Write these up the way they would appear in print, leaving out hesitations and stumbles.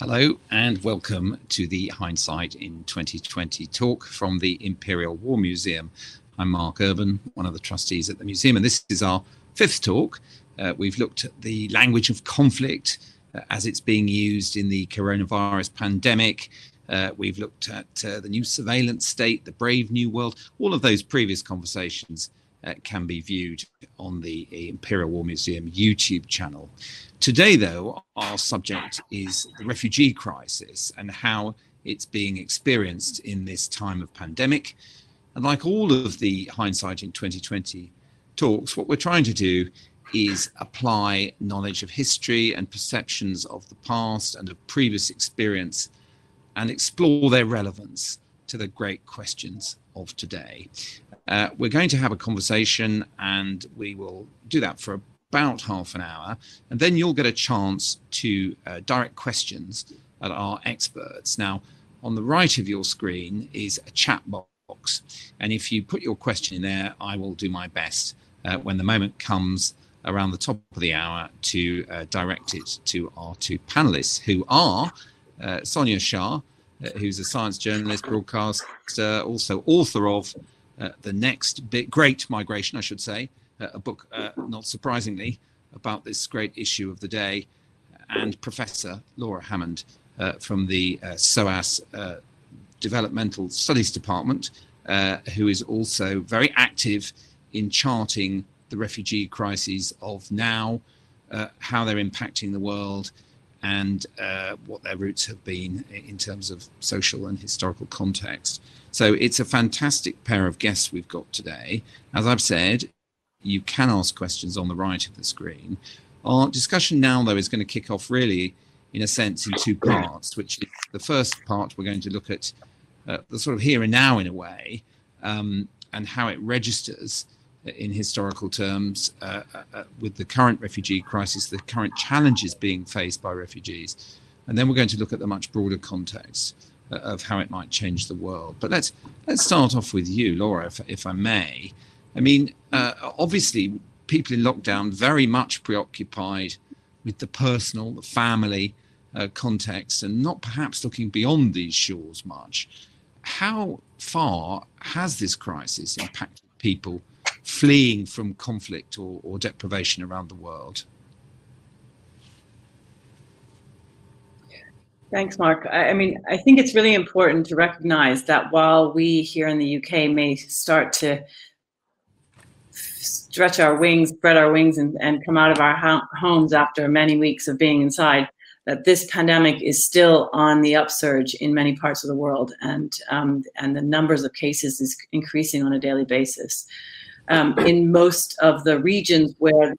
Hello and welcome to the Hindsight in 2020 talk from the Imperial War Museum. I'm Mark Urban, one of the trustees at the museum, and this is our fifth talk. We've looked at the language of conflict as it's being used in the coronavirus pandemic. We've looked at the new surveillance state, the brave new world. All of those previous conversations can be viewed on the Imperial War Museum YouTube channel. Today, though, our subject is the refugee crisis and how it's being experienced in this time of pandemic. And like all of the Hindsight in 2020 talks, what we're trying to do is apply knowledge of history and perceptions of the past and of previous experience and explore their relevance to the great questions of today. We're going to have a conversation and we will do that for about half an hour, and then you'll get a chance to direct questions at our experts. Now, on the right of your screen is a chat box, and if you put your question in there, I will do my best when the moment comes around the top of the hour to direct it to our two panelists, who are Sonia Shah, who's a science journalist, broadcaster, also author of The Next Great Migration, I should say, a book, not surprisingly, about this great issue of the day, and Professor Laura Hammond from the SOAS Developmental Studies Department, who is also very active in charting the refugee crises of now, how they're impacting the world, and what their roots have been in terms of social and historical context. So it's a fantastic pair of guests we've got today. As I've said, you can ask questions on the right of the screen. Our discussion now, though, is going to kick off really, in a sense, in two parts, which is the first part, we're going to look at the sort of here and now, in a way, and how it registers in historical terms with the current refugee crisis, the current challenges being faced by refugees. And then we're going to look at the much broader context of how it might change the world. But let's start off with you, Laura, if I may. I mean, obviously, people in lockdown very much preoccupied with the personal, the family context, and not perhaps looking beyond these shores much. How far has this crisis impacted people fleeing from conflict or deprivation around the world? Thanks, Mark. I mean, I think it's really important to recognize that while we here in the UK may start to stretch our wings, spread our wings, and come out of our homes after many weeks of being inside, that this pandemic is still on the upsurge in many parts of the world, and the numbers of cases is increasing on a daily basis. In most of the regions where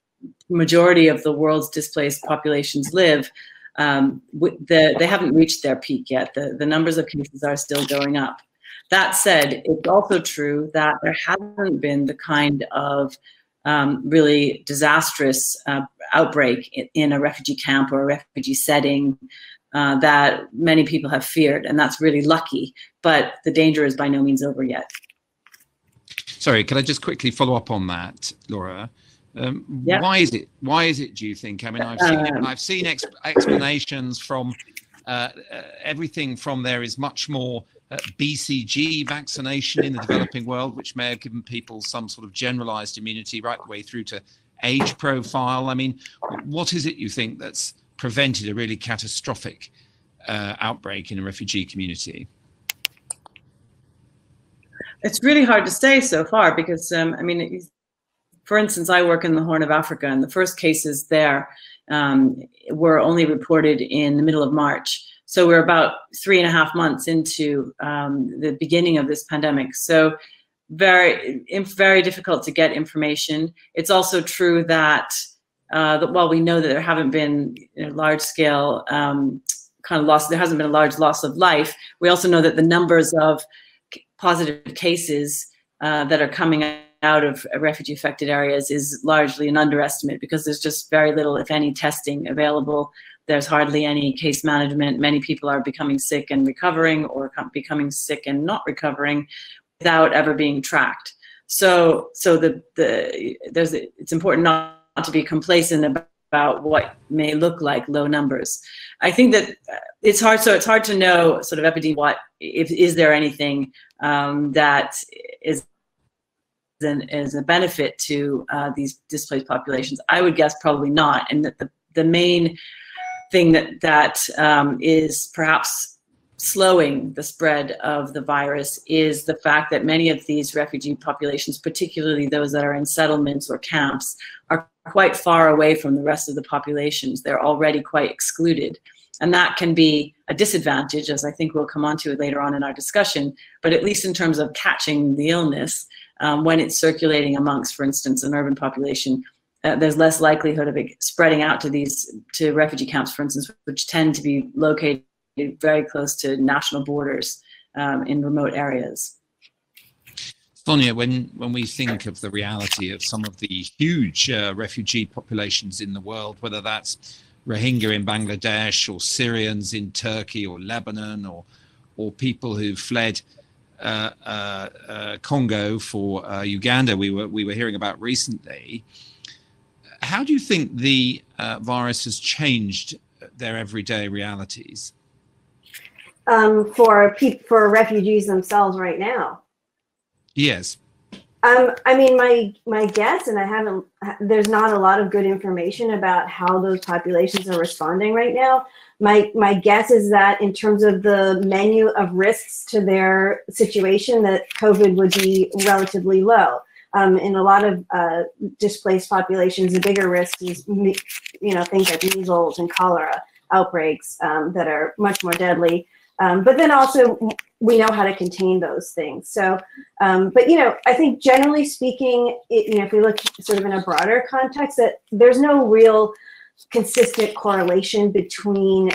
the majority of the world's displaced populations live, they haven't reached their peak yet. The numbers of cases are still going up. That said, it's also true that there hasn't been the kind of really disastrous outbreak in a refugee camp or a refugee setting that many people have feared, and that's really lucky, but the danger is by no means over yet. Sorry, can I just quickly follow up on that, Laura? Yeah. Why is it, do you think? I mean, I've seen explanations from everything from there is much more BCG vaccination in the developing world, which may have given people some sort of generalized immunity right the way through to age profile. I mean, what is it you think that's prevented a really catastrophic outbreak in a refugee community? It's really hard to say so far because, I mean, for instance, I work in the Horn of Africa, and the first cases there were only reported in the middle of March. So we're about 3.5 months into the beginning of this pandemic. So very difficult to get information. It's also true that while we know that there haven't been large scale kind of loss, there hasn't been a large loss of life. We also know that the numbers of positive cases that are coming out of refugee affected areas is largely an underestimate because there's just very little, if any, testing available. There's hardly any case management. Many people are becoming sick and recovering, or becoming sick and not recovering without ever being tracked. So it's important not to be complacent about what may look like low numbers. I think that it's hard. So it's hard to know sort of epidemiology. Is there anything that is a benefit to these displaced populations? I would guess probably not. And that the main thing that is perhaps slowing the spread of the virus is the fact that many of these refugee populations, particularly those that are in settlements or camps, are quite far away from the rest of the populations. They're already quite excluded. And that can be a disadvantage, as I think we'll come on to it later on in our discussion, but at least in terms of catching the illness, when it's circulating amongst, for instance, an urban population, there's less likelihood of it spreading out to refugee camps, for instance, which tend to be located very close to national borders in remote areas. Sonia, when we think of the reality of some of the huge refugee populations in the world, whether that's Rohingya in Bangladesh or Syrians in Turkey or Lebanon or people who fled Congo for Uganda, we were hearing about recently, how do you think the virus has changed their everyday realities? For refugees themselves right now? Yes. I mean, my guess, and there's not a lot of good information about how those populations are responding right now. My guess is that in terms of the menu of risks to their situation, that COVID would be relatively low. In a lot of displaced populations, the bigger risk is, things like measles and cholera outbreaks that are much more deadly. But then also we know how to contain those things. So, but I think generally speaking, if we look sort of in a broader context, that there's no real consistent correlation between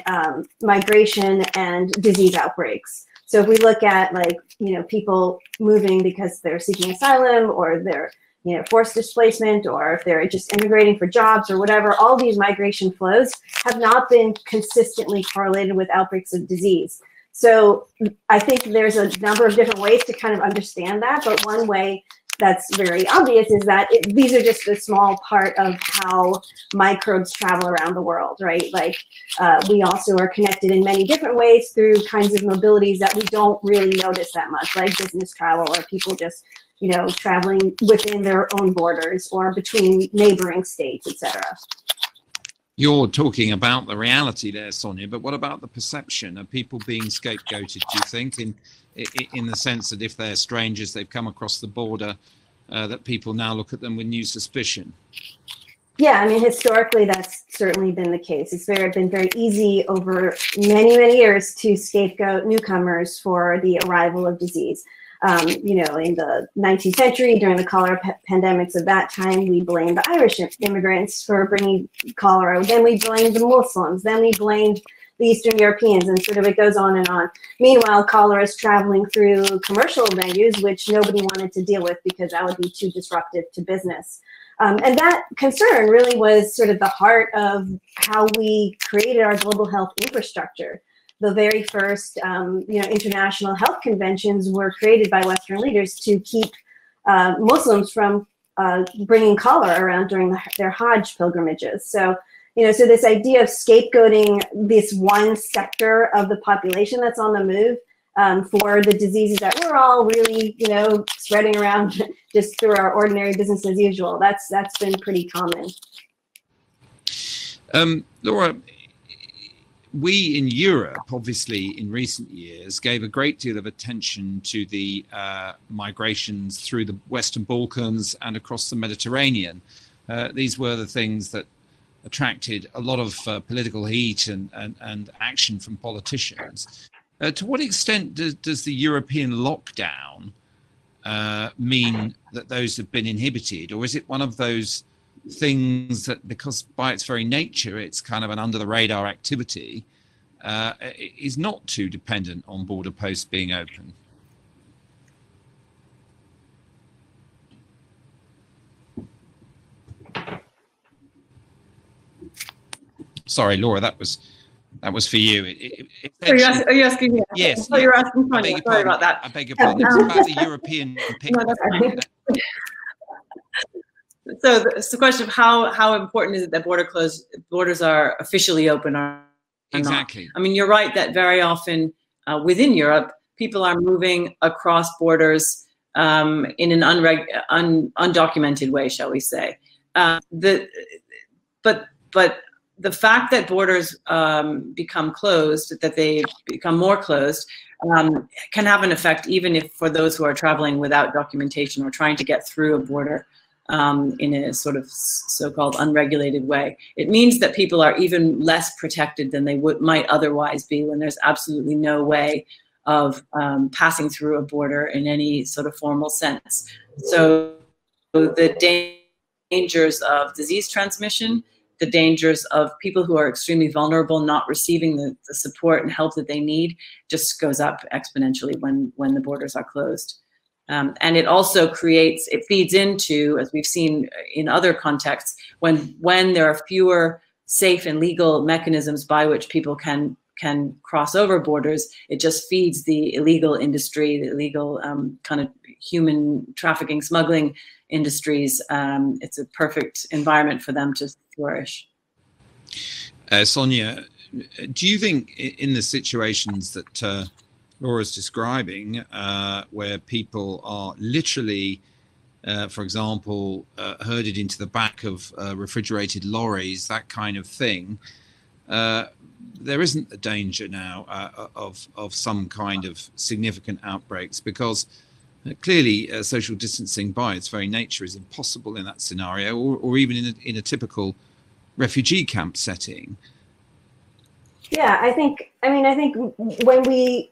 migration and disease outbreaks. So if we look at people moving because they're seeking asylum, or they're forced displacement, or if they're just immigrating for jobs or whatever, all these migration flows have not been consistently correlated with outbreaks of disease. So I think there's a number of different ways to kind of understand that, but one way that's very obvious is that these are just a small part of how microbes travel around the world, right? We also are connected in many different ways through kinds of mobilities that we don't really notice that much, like business travel, or people just traveling within their own borders or between neighboring states, etc. You're talking about the reality there, Sonia, but what about the perception of people being scapegoated, do you think, in the sense that if they're strangers, they've come across the border, that people now look at them with new suspicion? Yeah, I mean, historically, that's certainly been the case. It's been very easy over many, many years to scapegoat newcomers for the arrival of disease. In the 19th century, during the cholera pandemics of that time, we blamed the Irish immigrants for bringing cholera. Then we blamed the Muslims. Then we blamed the Eastern Europeans, and sort of it goes on and on. Meanwhile, cholera is traveling through commercial venues, which nobody wanted to deal with because that would be too disruptive to business. And that concern really was sort of the heart of how we created our global health infrastructure. The very first, international health conventions were created by Western leaders to keep Muslims from bringing cholera around during their Hajj pilgrimages. So, so this idea of scapegoating this one sector of the population that's on the move for the diseases that we're all really, spreading around just through our ordinary business as usual, that's been pretty common. Laura, we in Europe, obviously, in recent years, gave a great deal of attention to the migrations through the Western Balkans and across the Mediterranean. These were the things that attracted a lot of political heat and action from politicians. To what extent does the European lockdown mean that those have been inhibited, or is it one of those things that, because by its very nature it's kind of an under the radar activity, is not too dependent on border posts being open? Sorry, Laura, that was for you. Are you asking me? Yes. Oh, you're asking Sonia. Sorry about that. I beg your pardon. It's about the European picture. So it's the question of how important is it that borders are officially open or exactly not? I mean, you're right that very often within Europe, people are moving across borders in an undocumented way, shall we say? But the fact that borders become closed, that they become more closed, can have an effect even if for those who are traveling without documentation or trying to get through a border in a sort of so-called unregulated way. It means that people are even less protected than they might otherwise be when there's absolutely no way of passing through a border in any sort of formal sense. So the dangers of disease transmission, the dangers of people who are extremely vulnerable not receiving the support and help that they need just goes up exponentially when the borders are closed. And it also feeds into, as we've seen in other contexts, when there are fewer safe and legal mechanisms by which people can cross over borders, it just feeds the illegal industry, the illegal kind of human trafficking, smuggling industries. It's a perfect environment for them to flourish. Sonia, do you think in the situations that Laura's describing, where people are literally, for example, herded into the back of refrigerated lorries, that kind of thing, there isn't the danger now of some kind of significant outbreaks, because clearly social distancing by its very nature is impossible in that scenario, or even in a typical refugee camp setting? Yeah, I think when we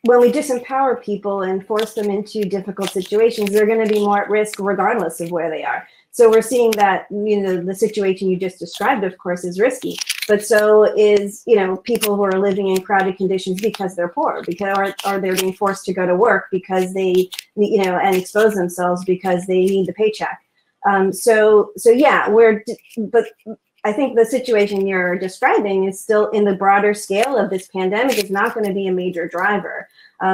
disempower people and force them into difficult situations, they're going to be more at risk regardless of where they are. So we're seeing that, the situation you just described, of course, is risky, but so is, people who are living in crowded conditions because they're poor, or they're being forced to go to work because they, and expose themselves because they need the paycheck. So yeah, but I think the situation you're describing is still, in the broader scale of this pandemic, is not going to be a major driver,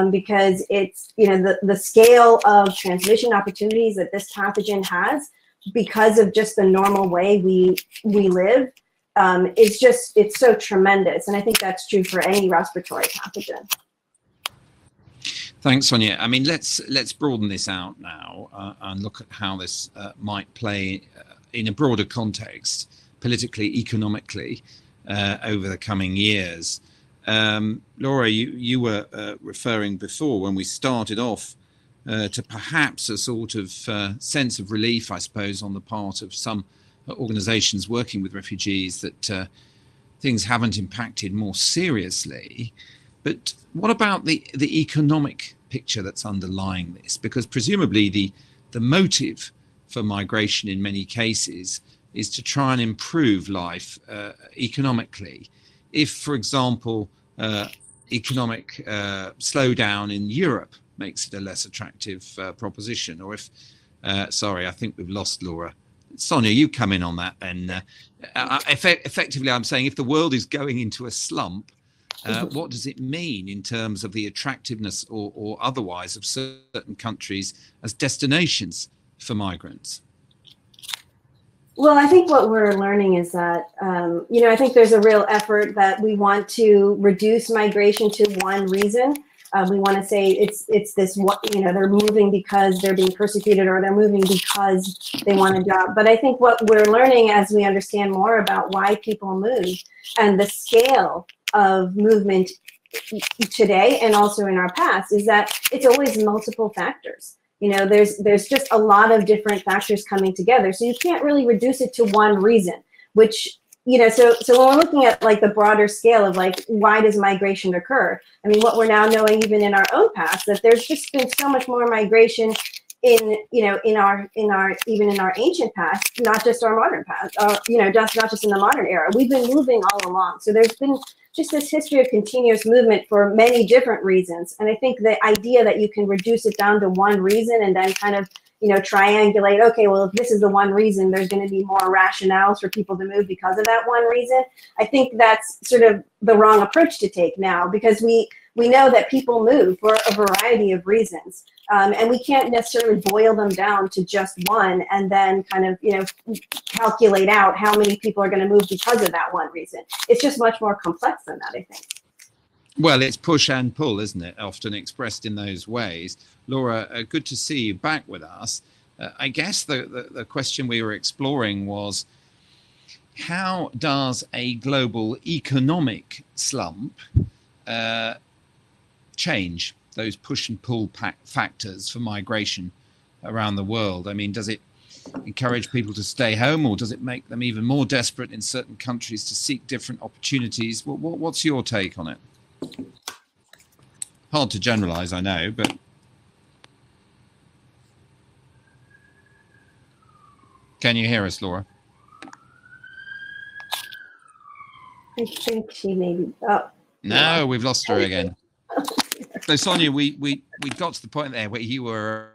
because it's, the scale of transmission opportunities that this pathogen has, because of just the normal way we live, it's so tremendous. And I think that's true for any respiratory pathogen. Thanks, Sonia. I mean, let's broaden this out now and look at how this might play in a broader context, politically, economically, over the coming years. Laura, you were referring before, when we started off, to perhaps a sort of sense of relief, I suppose, on the part of some organizations working with refugees, that things haven't impacted more seriously. But what about the economic picture that's underlying this? Because presumably the motive for migration in many cases is to try and improve life economically. If, for example, economic slowdown in Europe makes it a less attractive proposition, or if, sorry, I think we've lost Laura. Sonia, you come in on that then. Effectively, I'm saying if the world is going into a slump, what does it mean in terms of the attractiveness or otherwise of certain countries as destinations for migrants? Well, I think what we're learning is that, I think there's a real effort that we want to reduce migration to one reason. We want to say it's this, they're moving because they're being persecuted, or they're moving because they want a job. But I think what we're learning as we understand more about why people move and the scale of movement today and also in our past is that it's always multiple factors. There's just a lot of different factors coming together. So you can't really reduce it to one reason, which, so when we're looking at like the broader scale of like, why does migration occur? I mean, what we're now knowing even in our own past, that there's just been so much more migration in our ancient past, not just our modern past, not just in the modern era. We've been moving all along. So there's been just this history of continuous movement for many different reasons. And I think the idea that you can reduce it down to one reason and then kind of, triangulate, okay, well, if this is the one reason, there's going to be more rationales for people to move because of that one reason. I think that's sort of the wrong approach to take now, because we we know that people move for a variety of reasons. And we can't necessarily boil them down to just one and then kind of, calculate out how many people are going to move because of that one reason. It's just much more complex than that, I think. Well, it's push and pull, isn't it? Often expressed in those ways. Laura, good to see you back with us. I guess the question we were exploring was, how does a global economic slump change those push and pull factors for migration around the world? I mean, does it encourage people to stay home, or does it make them even more desperate in certain countries to seek different opportunities? What's your take on it? Hard to generalize, I know, but can you hear us, Laura? I think she maybe. Oh, no, we've lost her again. So, Sonia, we got to the point there where you were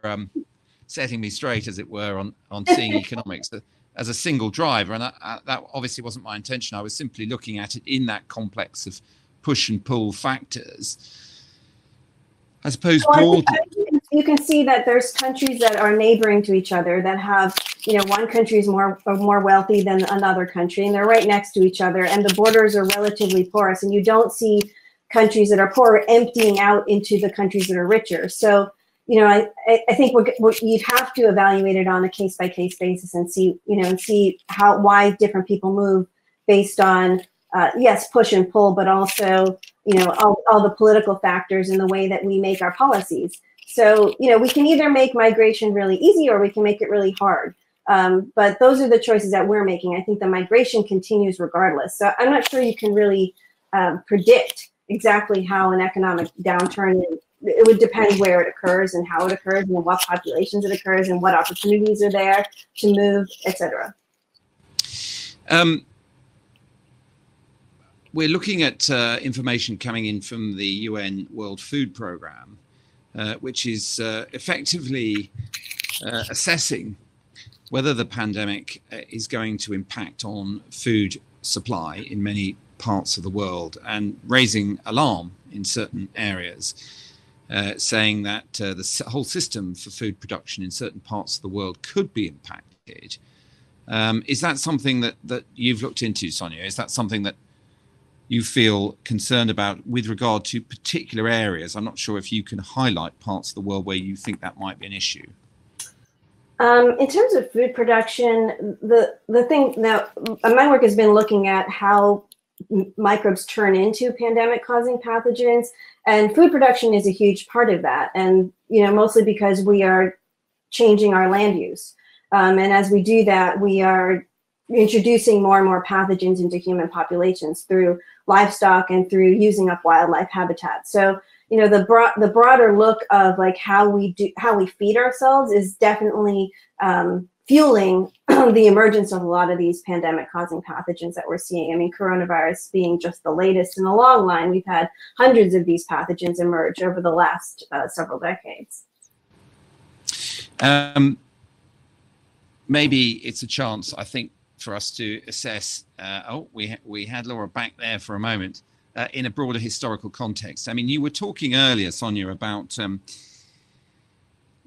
setting me straight, as it were, on seeing economics as a single driver, and that obviously wasn't my intention. I was simply looking at it in that complex of push and pull factors. I suppose broadly, you can see that there's countries that are neighboring to each other that have, one country is more wealthy than another country, and they're right next to each other, and the borders are relatively porous, and you don't see countries that are poor emptying out into the countries that are richer. So, I think you'd have to evaluate it on a case-by-case basis and see, why different people move based on, yes, push and pull, but also, all the political factors in the way that we make our policies. So, we can either make migration really easy or we can make it really hard. But those are the choices that we're making. I think the migration continues regardless. So I'm not sure you can really predict exactly how an economic downturn, it would depend where it occurs and how it occurs and what populations it occurs and what opportunities are there to move, etc. We're looking at information coming in from the UN World Food Programme, which is effectively assessing whether the pandemic is going to impact on food supply in many parts of the world, and raising alarm in certain areas, saying that the whole system for food production in certain parts of the world could be impacted. Is that something that you've looked into, Sonia? Is that something that you feel concerned about with regard to particular areas? I'm not sure if you can highlight parts of the world where you think that might be an issue. In terms of food production, the thing now, my work has been looking at how microbes turn into pandemic-causing pathogens, and food production is a huge part of that. And mostly because we are changing our land use, and as we do that, we are introducing more and more pathogens into human populations through livestock and through using up wildlife habitat. So, the broader look of like how we feed ourselves is definitely fueling the emergence of a lot of these pandemic-causing pathogens that we're seeing. I mean, coronavirus being just the latest in a long line. We've had hundreds of these pathogens emerge over the last several decades. Maybe it's a chance, I think, for us to assess. We had Laura back there for a moment. In a broader historical context. I mean, you were talking earlier, Sonia, about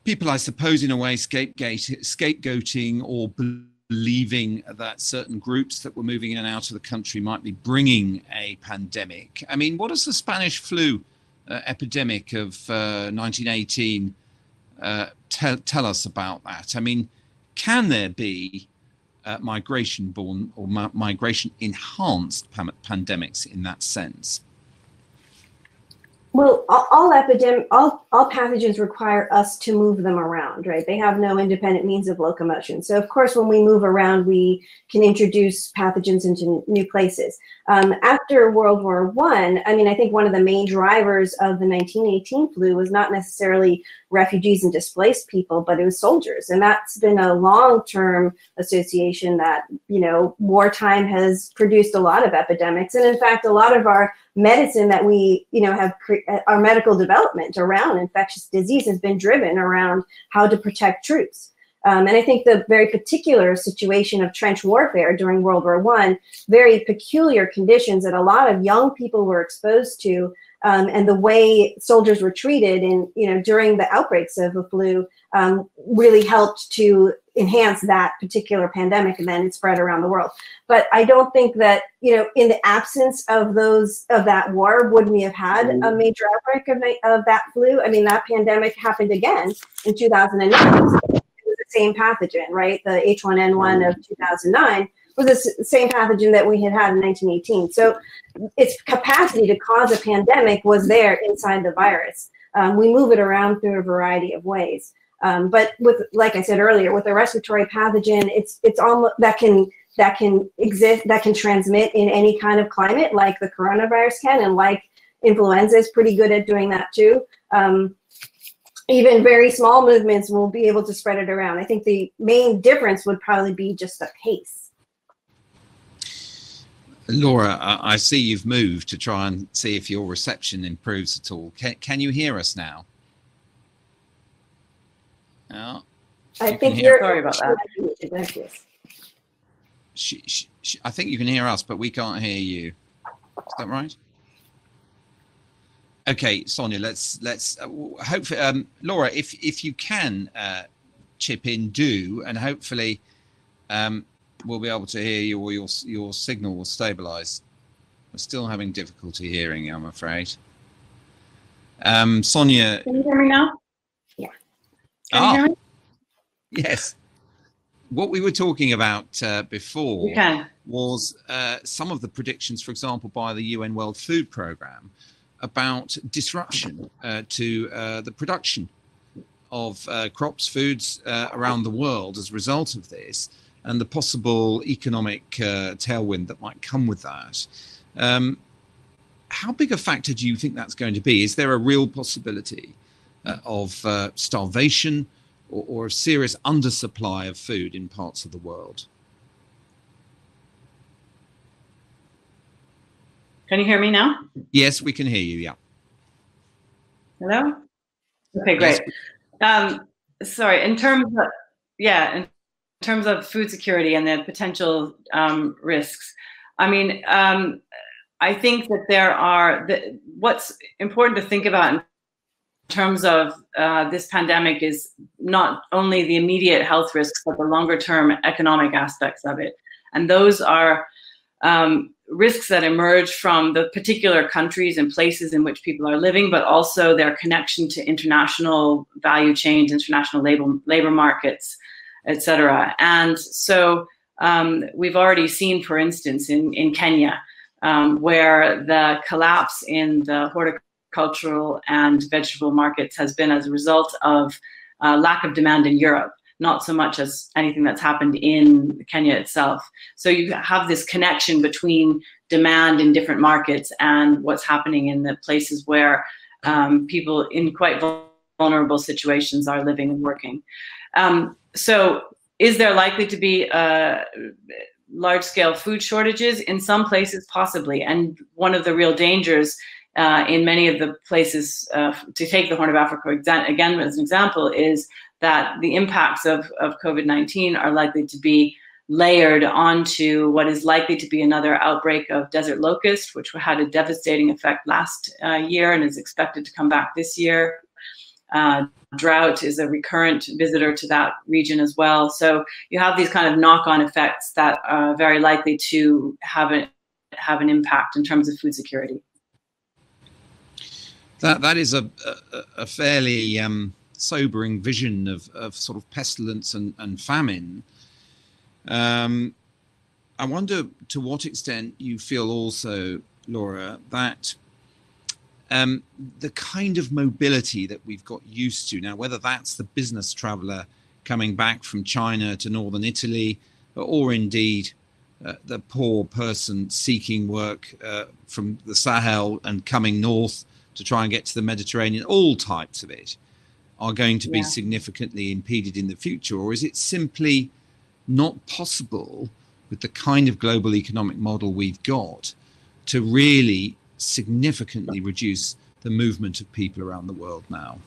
people, I suppose, in a way, scapegoating or believing that certain groups that were moving in and out of the country might be bringing a pandemic. I mean, what does the Spanish flu epidemic of 1918 tell us about that? I mean, can there be migration-borne or migration-enhanced pandemics in that sense? Well, all pathogens require us to move them around, right? They have no independent means of locomotion. So, of course, when we move around, we can introduce pathogens into new places. After World War I think one of the main drivers of the 1918 flu was not necessarily refugees and displaced people, but it was soldiers. And that's been a long-term association that, wartime has produced a lot of epidemics. And in fact, a lot of our medicine that we, our medical development around infectious disease has been driven around how to protect troops. And I think the very particular situation of trench warfare during World War I, very peculiar conditions that a lot of young people were exposed to, and the way soldiers were treated during the outbreaks of the flu really helped to enhance that particular pandemic, and then it spread around the world. But I don't think that, in the absence of that war, would we have had a major outbreak of that flu? I mean, that pandemic happened again in 2009. It was the same pathogen, right? The H1N1 of 2009 was the same pathogen that we had in 1918. So its capacity to cause a pandemic was there inside the virus. We move it around through a variety of ways. But like I said earlier, with a respiratory pathogen, it's almost that can exist, that can transmit in any kind of climate, like the coronavirus can, and like influenza is pretty good at doing that too. Even very small movements will be able to spread it around. I think the main difference would probably be just the pace. Laura, I see you've moved to try and see if your reception improves at all. Can you hear us now? No. I think you're sorry about that. I think you can hear us, but we can't hear you. Is that right? Okay, Sonia, let's hopefully, Laura, if you can chip in, do, and hopefully we'll be able to hear you, or your signal will stabilize. We're still having difficulty hearing you, I'm afraid. Sonia. Can you hear me now? Yeah. Can you hear me? Yes. What we were talking about before was some of the predictions, for example, by the UN World Food Programme about disruption to the production of crops, foods around the world as a result of this, and the possible economic tailwind that might come with that. How big a factor do you think that's going to be? Is there a real possibility of starvation or a serious undersupply of food in parts of the world? Can you hear me now? Yes, we can hear you, yeah. Hello? Okay, great. Yes. Sorry, in terms of food security and the potential risks, I mean, I think that there are, what's important to think about in terms of this pandemic is not only the immediate health risks, but the longer term economic aspects of it. And those are risks that emerge from the particular countries and places in which people are living, but also their connection to international value chains, international labor markets, et cetera. And so we've already seen, for instance, in Kenya, where the collapse in the horticultural and vegetable markets has been as a result of lack of demand in Europe, not so much as anything that's happened in Kenya itself. So you have this connection between demand in different markets and what's happening in the places where people in quite vulnerable situations are living and working. So is there likely to be large-scale food shortages? In some places, possibly. And one of the real dangers in many of the places, to take the Horn of Africa again as an example, is that the impacts of COVID-19 are likely to be layered onto what is likely to be another outbreak of desert locust, which had a devastating effect last year and is expected to come back this year. Drought is a recurrent visitor to that region as well. So you have these kind of knock-on effects that are very likely to have an impact in terms of food security. That is a fairly sobering vision of sort of pestilence and famine. I wonder to what extent you feel also, Laura, that the kind of mobility that we've got used to now, whether that's the business traveller coming back from China to northern Italy, or indeed the poor person seeking work from the Sahel and coming north to try and get to the Mediterranean, all types of it are going to be significantly impeded in the future? Or is it simply not possible with the kind of global economic model we've got to really significantly reduce the movement of people around the world now?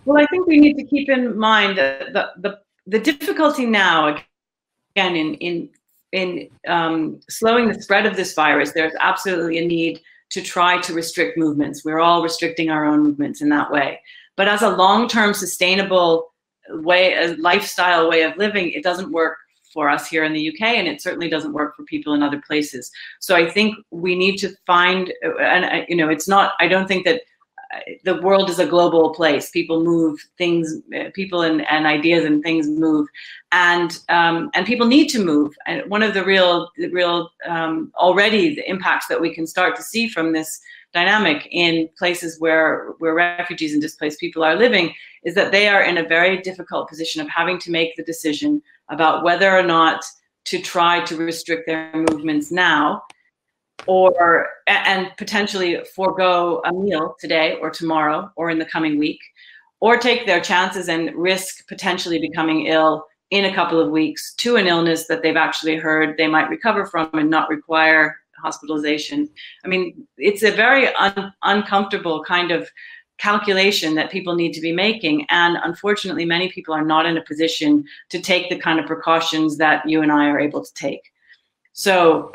Well, I think we need to keep in mind that the difficulty now, again, in slowing the spread of this virus. There's absolutely a need to try to restrict movements. We're all restricting our own movements in that way. But as a long-term sustainable way, a lifestyle way of living, it doesn't work for us here in the UK, and it certainly doesn't work for people in other places. So I think we need to find, and you know, it's not, I don't think that the world is a global place. People move, things, people and ideas and things move, and people need to move. And one of the real already the impacts that we can start to see from this dynamic in places where refugees and displaced people are living is that they are in a very difficult position of having to make the decision about whether or not to try to restrict their movements now, and potentially forego a meal today or tomorrow or in the coming week, or take their chances and risk potentially becoming ill in a couple of weeks to an illness that they've actually heard they might recover from and not require hospitalization. I mean, it's a very uncomfortable kind of calculation that people need to be making. And unfortunately, many people are not in a position to take the kind of precautions that you and I are able to take. So,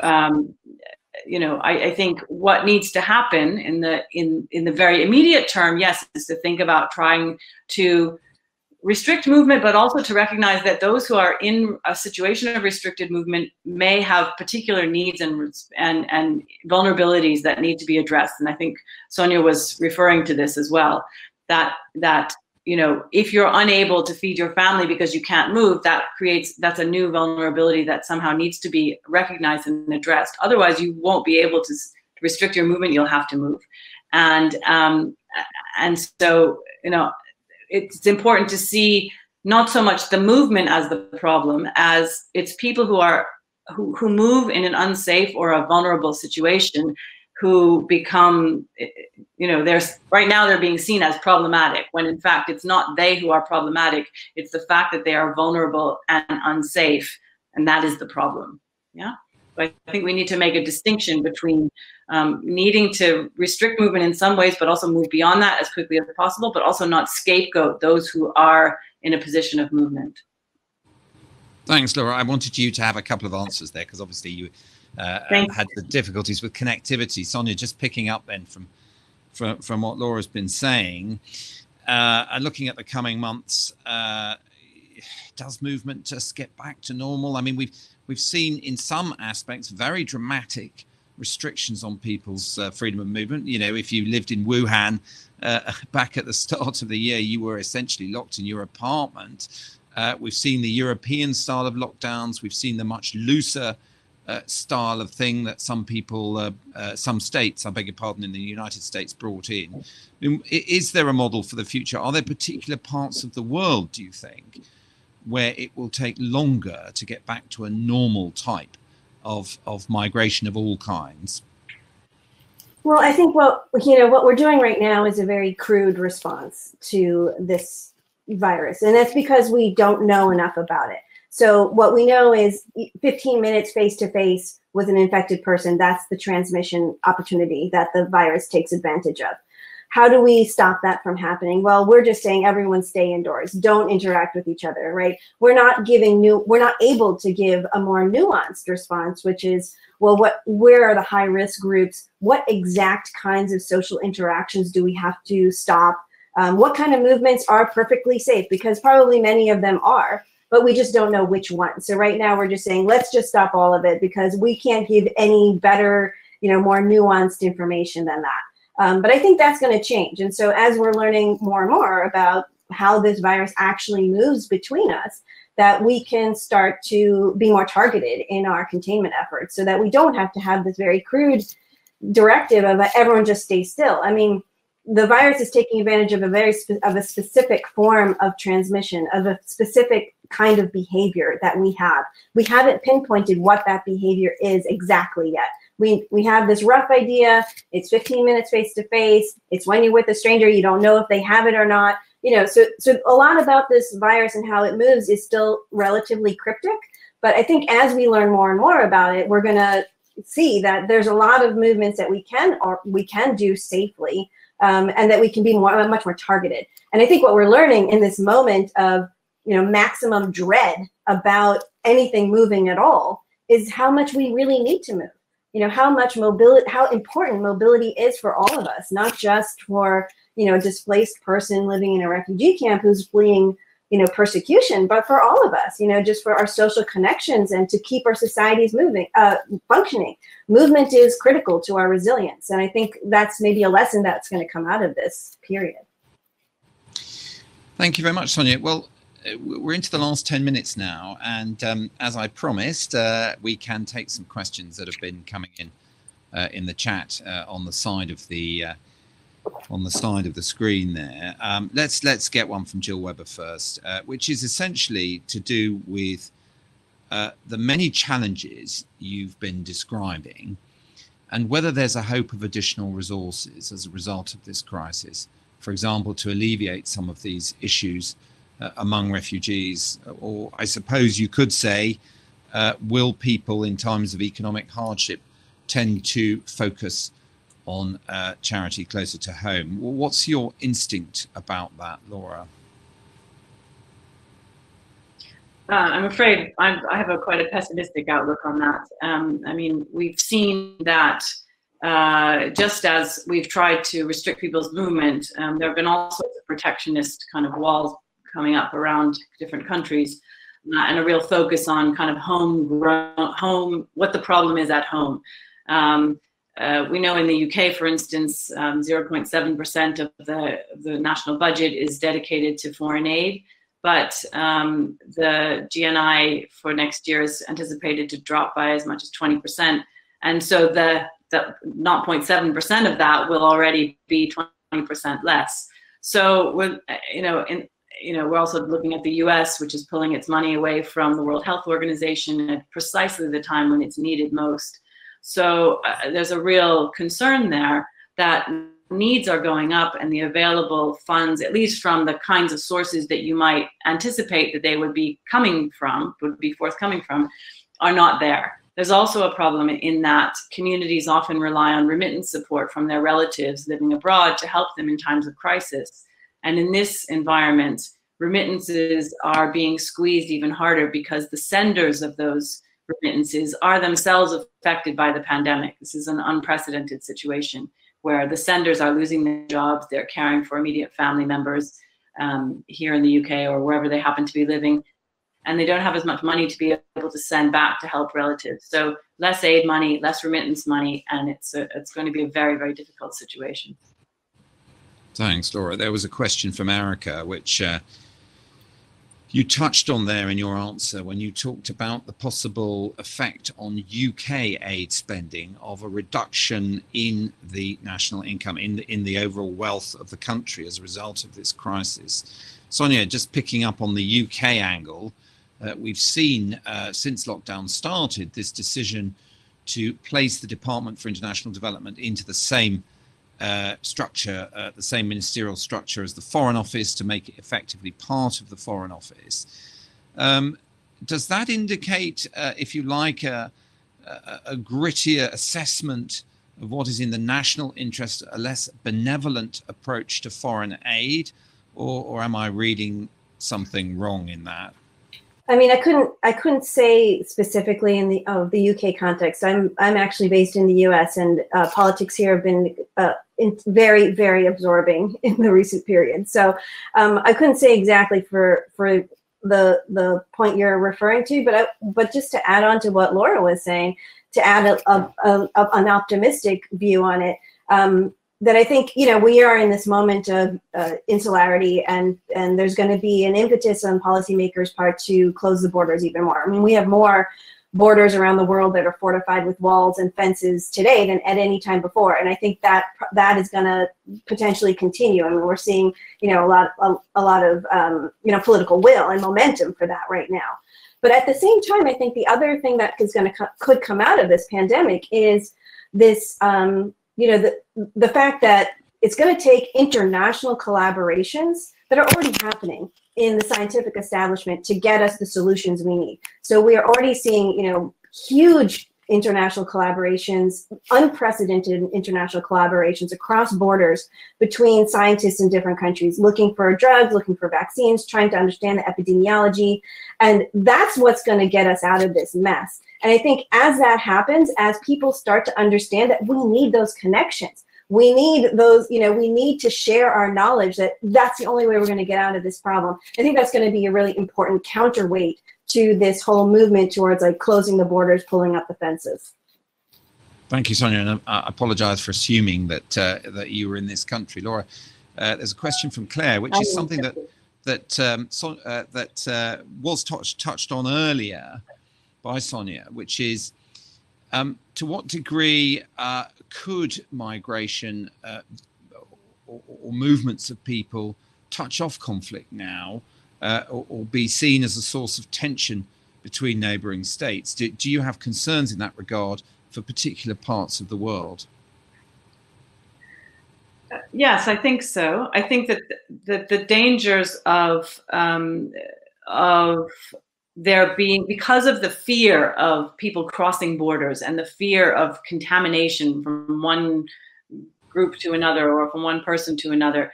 you know, I think what needs to happen in the very immediate term, yes, is to think about trying to restrict movement, but also to recognize that those who are in a situation of restricted movement may have particular needs and vulnerabilities that need to be addressed. And I think Sonia was referring to this as well, that you know, if you're unable to feed your family because you can't move, that's a new vulnerability that somehow needs to be recognized and addressed. Otherwise, you won't be able to restrict your movement. You'll have to move, and so, you know, it's important to see not so much the movement as the problem as it's people who move in an unsafe or a vulnerable situation who become, you know, right now they're being seen as problematic, when in fact it's not they who are problematic, it's the fact that they are vulnerable and unsafe, and that is the problem. Yeah, but I think we need to make a distinction between needing to restrict movement in some ways, but also move beyond that as quickly as possible, but also not scapegoat those who are in a position of movement. Thanks, Laura. I wanted you to have a couple of answers there, because obviously you had the difficulties with connectivity. Sonia, just picking up then from what Laura's been saying, and looking at the coming months, does movement just get back to normal? I mean, we've seen in some aspects very dramatic restrictions on people's freedom of movement. You know, if you lived in Wuhan back at the start of the year, you were essentially locked in your apartment. We've seen the European style of lockdowns. We've seen the much looser style of thing that some people, some states, I beg your pardon, in the United States brought in. I mean, is there a model for the future? Are there particular parts of the world, do you think, where it will take longer to get back to a normal type of migration of all kinds? Well, I think what we're doing right now is a very crude response to this virus, and that's because we don't know enough about it. So what we know is 15 minutes face-to-face with an infected person, that's the transmission opportunity that the virus takes advantage of. How do we stop that from happening? Well, we're just saying everyone stay indoors, don't interact with each other, right? We're not able to give a more nuanced response, which is, well, where are the high-risk groups? What exact kinds of social interactions do we have to stop? What kind of movements are perfectly safe? Because probably many of them are, but we just don't know which one. So right now we're just saying, let's just stop all of it because we can't give any better, more nuanced information than that. But I think that's going to change. And so as we're learning more and more about how this virus actually moves between us, that we can start to be more targeted in our containment efforts so that we don't have to have this very crude directive of everyone just stay still. I mean, the virus is taking advantage of a specific form of transmission, of a specific kind of behavior that we have. We haven't pinpointed what that behavior is exactly yet. We have this rough idea. It's 15 minutes face-to-face. It's when you're with a stranger, you don't know if they have it or not. So a lot about this virus and how it moves is still relatively cryptic. But I think as we learn more and more about it, we're going to see that there's a lot of movements that we can do safely, and that we can be much more targeted. And I think what we're learning in this moment of maximum dread about anything moving at all is how much we really need to move. how much mobility, how important mobility is for all of us, not just for, a displaced person living in a refugee camp who's fleeing, persecution, but for all of us, just for our social connections and to keep our societies moving, functioning. Movement is critical to our resilience. And I think that's maybe a lesson that's going to come out of this period. Thank you very much, Sonia. Well, we're into the last 10 minutes now, and as I promised, we can take some questions that have been coming in the chat on the side of the screen there. Let's get one from Jill Webber first, which is essentially to do with the many challenges you've been describing, and whether there's a hope of additional resources as a result of this crisis, for example, to alleviate some of these issues among refugees, or I suppose you could say, will people in times of economic hardship tend to focus on charity closer to home? What's your instinct about that, Laura? I'm afraid I have quite a pessimistic outlook on that. I mean, we've seen that just as we've tried to restrict people's movement, there have been all sorts of protectionist kind of walls coming up around different countries, and a real focus on kind of home, what the problem is at home. We know in the UK, for instance, 0.7% of the national budget is dedicated to foreign aid, but the GNI for next year is anticipated to drop by as much as 20%. And so the 0.7% of that will already be 20% less. So we're also looking at the US, which is pulling its money away from the World Health Organization at precisely the time when it's needed most. So there's a real concern there that needs are going up, and the available funds, at least from the kinds of sources that you might anticipate that they would be forthcoming from, are not there. There's also a problem in that communities often rely on remittance support from their relatives living abroad to help them in times of crisis. And in this environment, remittances are being squeezed even harder because the senders of those remittances are themselves affected by the pandemic. This is an unprecedented situation where the senders are losing their jobs, they're caring for immediate family members here in the UK or wherever they happen to be living, and they don't have as much money to be able to send back to help relatives. So less aid money, less remittance money, and it's going to be a very, very difficult situation. Thanks, Laura. There was a question from Erica, which you touched on there in your answer when you talked about the possible effect on UK aid spending of a reduction in the national income, in the overall wealth of the country as a result of this crisis. Sonia, just picking up on the UK angle, we've seen since lockdown started this decision to place the Department for International Development into the same structure, the same ministerial structure as the Foreign Office, to make it effectively part of the Foreign Office. Does that indicate, if you like, a grittier assessment of what is in the national interest, a less benevolent approach to foreign aid, or am I reading something wrong in that? I mean, I couldn't say specifically in the UK context. I'm actually based in the US, and politics here have been very, very absorbing in the recent period. So I couldn't say exactly for the point you're referring to, but just to add on to what Laura was saying, to add an optimistic view on it. That I think, we are in this moment of insularity, and there's going to be an impetus on policymakers' part to close the borders even more. I mean, we have more borders around the world that are fortified with walls and fences today than at any time before, and I think that is going to potentially continue. I mean, we're seeing, a lot of political will and momentum for that right now. But at the same time, I think the other thing that could come out of this pandemic is this. The fact that it's going to take international collaborations that are already happening in the scientific establishment to get us the solutions we need. So we are already seeing, huge international collaborations, unprecedented international collaborations across borders between scientists in different countries, looking for drugs, looking for vaccines, trying to understand the epidemiology. And that's what's going to get us out of this mess. And I think as that happens, as people start to understand that we need those connections, we need those, we need to share our knowledge that that's the only way we're going to get out of this problem. I think that's going to be a really important counterweight to this whole movement towards like closing the borders, pulling up the fences. Thank you, Sonia, and I apologize for assuming that that you were in this country. Laura, there's a question from Claire, which is something that was touched on earlier by Sonia, which is to what degree could migration or movements of people touch off conflict now, or be seen as a source of tension between neighbouring states? Do you have concerns in that regard for particular parts of the world? Yes, I think so. I think that the dangers of there being, because of the fear of people crossing borders and the fear of contamination from one group to another or from one person to another,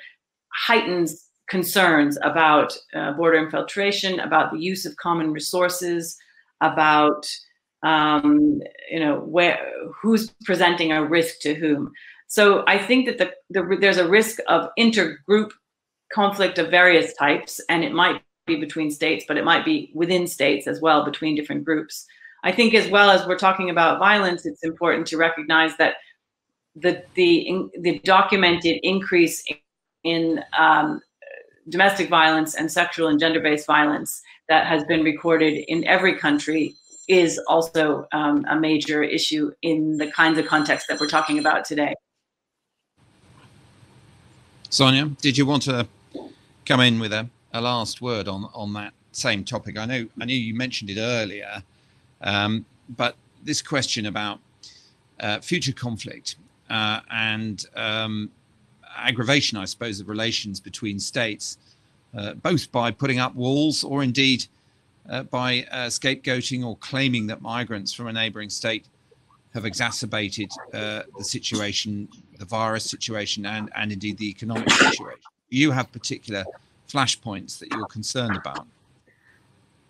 heightens concerns about border infiltration, about the use of common resources, about who's presenting a risk to whom. So I think that there's a risk of intergroup conflict of various types, and it might be between states, but it might be within states as well, between different groups. I think as well as we're talking about violence, it's important to recognize that the documented increase in domestic violence and sexual and gender-based violence that has been recorded in every country is also a major issue in the kinds of context that we're talking about today. Sonia, did you want to come in with a last word on that same topic? I know you mentioned it earlier, but this question about future conflict and aggravation, I suppose, of relations between states, both by putting up walls or indeed by scapegoating or claiming that migrants from a neighbouring state have exacerbated the situation, the virus situation, and indeed the economic situation. You have particular flashpoints that you're concerned about.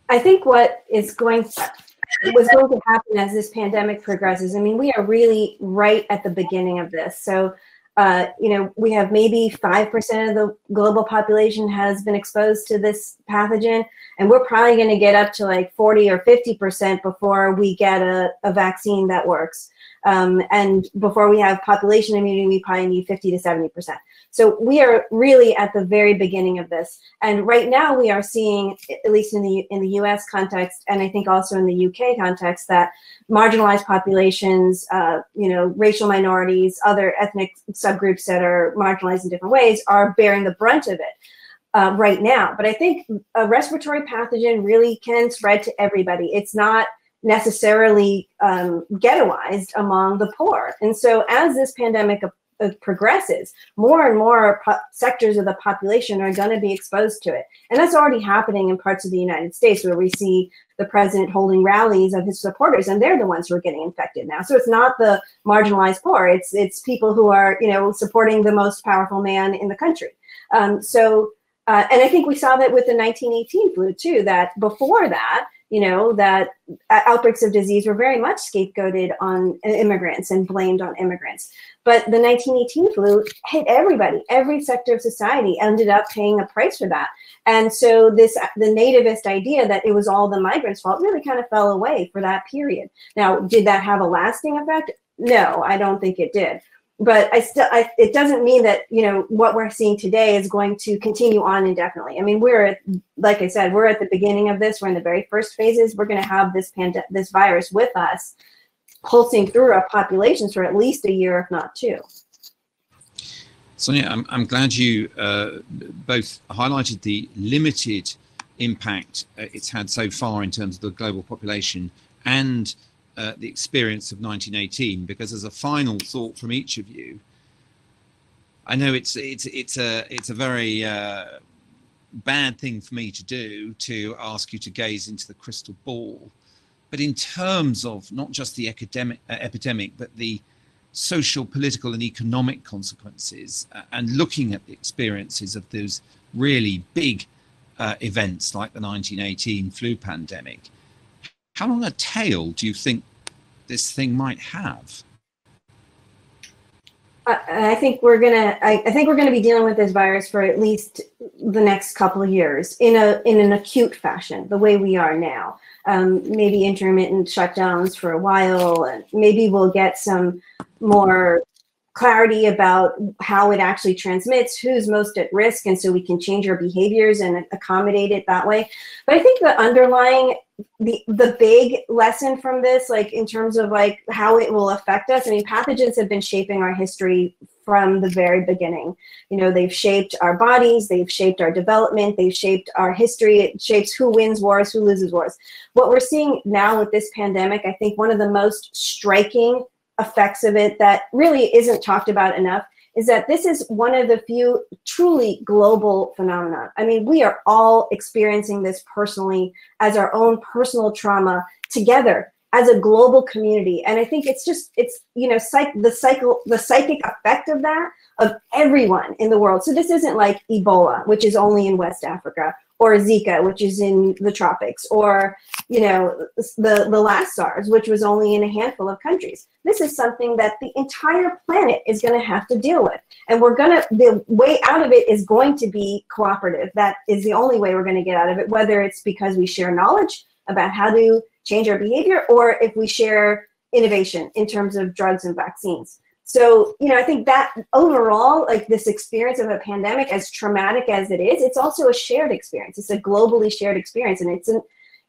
I think what was going to happen as this pandemic progresses, I mean, we are really right at the beginning of this. So, we have maybe 5% of the global population has been exposed to this pathogen, and we're probably going to get up to like 40 or 50% before we get a vaccine that works. And before we have population immunity, we probably need 50 to 70%. So we are really at the very beginning of this. And right now we are seeing, at least in the US context, and I think also in the UK context, that marginalized populations, racial minorities, other ethnic subgroups that are marginalized in different ways are bearing the brunt of it right now. But I think a respiratory pathogen really can spread to everybody. It's not necessarily ghettoized among the poor. And so as this pandemic progresses, more and more sectors of the population are going to be exposed to it. And that's already happening in parts of the United States, where we see the president holding rallies of his supporters, and they're the ones who are getting infected now. So it's not the marginalized poor, it's people who are, supporting the most powerful man in the country. And I think we saw that with the 1918 flu too, that before that, that outbreaks of disease were very much scapegoated on immigrants and blamed on immigrants. But the 1918 flu hit everybody. Every sector of society ended up paying a price for that. And so the nativist idea that it was all the migrants' fault really kind of fell away for that period. Now, did that have a lasting effect? No, I don't think it did. But it doesn't mean that, what we're seeing today is going to continue on indefinitely. I mean, like I said, we're at the beginning of this. We're in the very first phases. We're going to have this virus with us, pulsing through our populations for at least a year, if not two. Sonia, I'm glad you both highlighted the limited impact it's had so far in terms of the global population and the experience of 1918, because as a final thought from each of you, I know it's a very bad thing for me to do, to ask you to gaze into the crystal ball, But in terms of not just the epidemic, but the social, political and economic consequences, and looking at the experiences of those really big events like the 1918 flu pandemic, how long a tail do you think this thing might have? I think we're gonna be dealing with this virus for at least the next couple of years in an acute fashion, the way we are now. Maybe intermittent shutdowns for a while, and maybe we'll get some more clarity about how it actually transmits, who's most at risk, and so we can change our behaviors and accommodate it that way. But I think the underlying, the big lesson from this, like in terms of like how it will affect us, I mean, pathogens have been shaping our history from the very beginning. You know, they've shaped our bodies, they've shaped our development, they've shaped our history, it shapes who wins wars, who loses wars. What we're seeing now with this pandemic, I think one of the most striking effects of it that really isn't talked about enough is that this is one of the few truly global phenomena. I mean, we are all experiencing this personally as our own personal trauma together as a global community. And I think it's you know, the psychic effect of that, of everyone in the world. So this isn't like Ebola, which is only in West Africa, or Zika, which is in the tropics, or, you know, the last SARS, which was only in a handful of countries. This is something that the entire planet is going to have to deal with. And the way out of it is going to be cooperative. That is the only way we're going to get out of it, whether it's because we share knowledge about how to change our behavior, or if we share innovation in terms of drugs and vaccines. So, you know, I think that overall, like this experience of a pandemic, as traumatic as it is, it's also a shared experience. It's a globally shared experience, and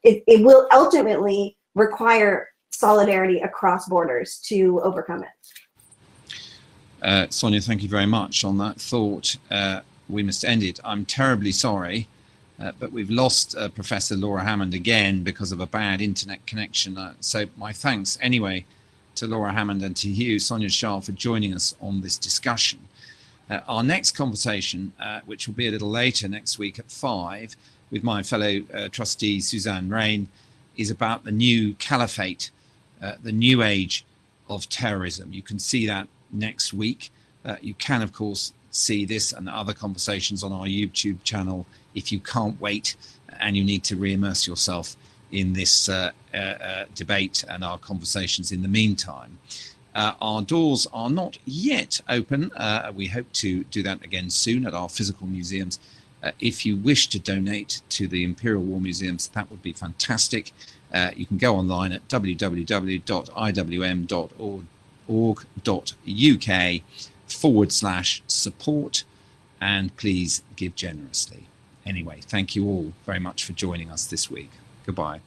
it will ultimately require solidarity across borders to overcome it. Sonia, thank you very much on that thought. We must end it. I'm terribly sorry, but we've lost Professor Laura Hammond again because of a bad internet connection. So my thanks anyway to Laura Hammond and to you, Sonia Shah, for joining us on this discussion. Our next conversation, which will be a little later next week at 5, with my fellow trustee Suzanne Rain, is about the new caliphate, the new age of terrorism. You can see that next week. You can, of course, see this and other conversations on our YouTube channel if you can't wait and you need to re-immerse yourself in this debate and our conversations in the meantime. Our doors are not yet open. We hope to do that again soon at our physical museums. If you wish to donate to the Imperial War Museums, that would be fantastic. You can go online at www.iwm.org.uk/support, and please give generously. Anyway, thank you all very much for joining us this week. Goodbye.